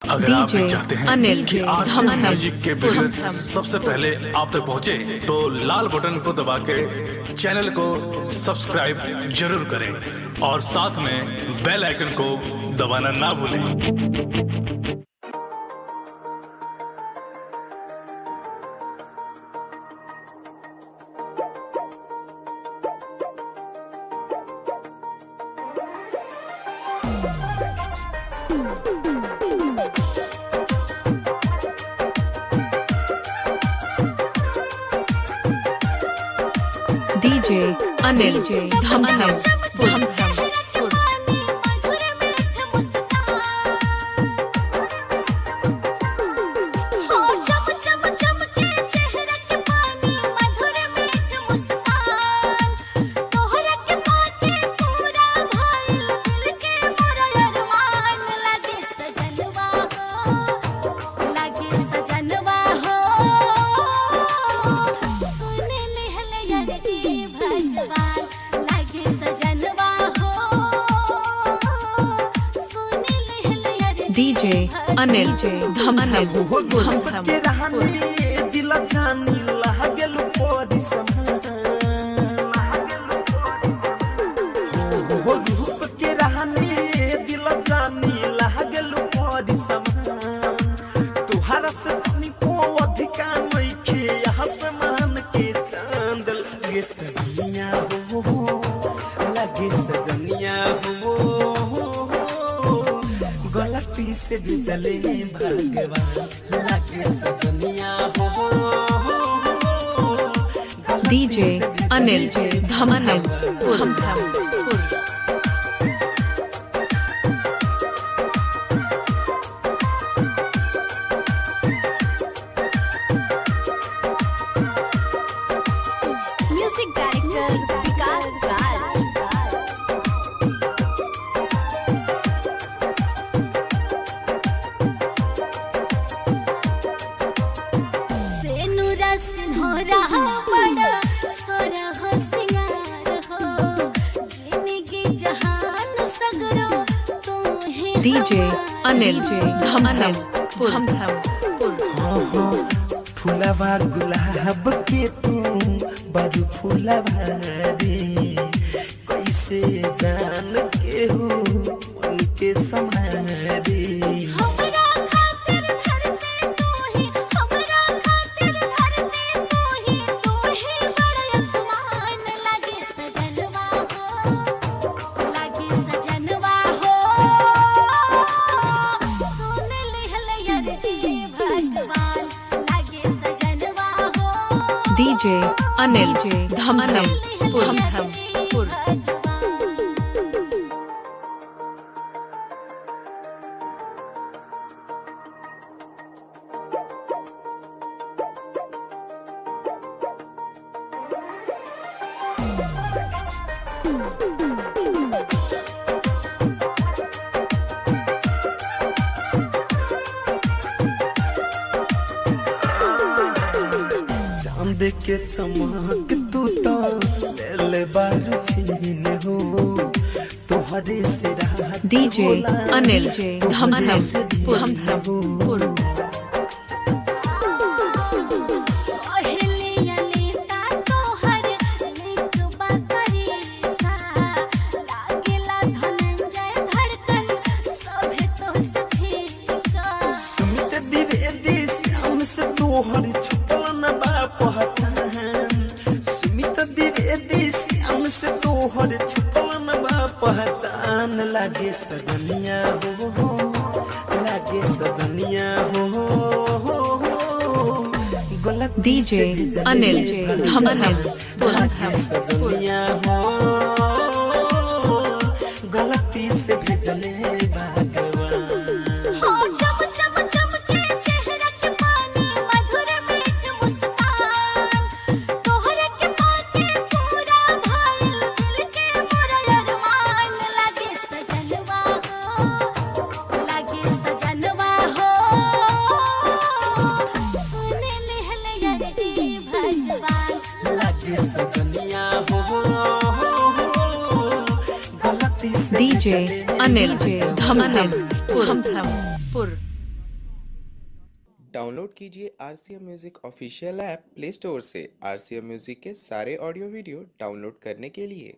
अगर आप भी चाहते हैं कि आरसी म्यूजिक के वीडियो सबसे पहले आप तक पहुंचे, तो लाल बटन को दबा के चैनल को सब्सक्राइब जरूर करें और साथ में बेल आइकन को दबाना ना भूलें। डीजे अनिल धमधम डीजे अनिल धमधम के रहने दिल जानी लागल पोरी हो रूप के रहने दिल जानी लागल पोरी तुहरा से तनी को अधिका नइखे आसमान के चांद लगे सजनिया हो लगे सजनिया हो गलती से भी चले भगवान लगे सजनिया हो। डीजे अनिल धमधम म्यूजिक डायरेक्टर विकास राज। डीजे अनिल धमधम फुलवा गुलाब के तू बड़ू फुलवा रे कैसे जान के हो उनके समारे डीजे अनिल धमधम चांद के चमक तू तो ले बार छीन हो तोहरे से रात डीजे अनिल धमधम तोहर छुपल न बा पहचान सुमित द्विवेदी श्याम से तोहर छुपल न बा पहचान लागे सजनिया हो लागे सजनिया हो गलती डीजे अनिल धमधम लागे सजनिया हो गलती से भेजले भगवान सजनिया हो डीजे अनिल धमधम। डाउनलोड कीजिए RCM music official app play store से। RCM म्यूजिक के सारे ऑडियो वीडियो डाउनलोड करने के लिए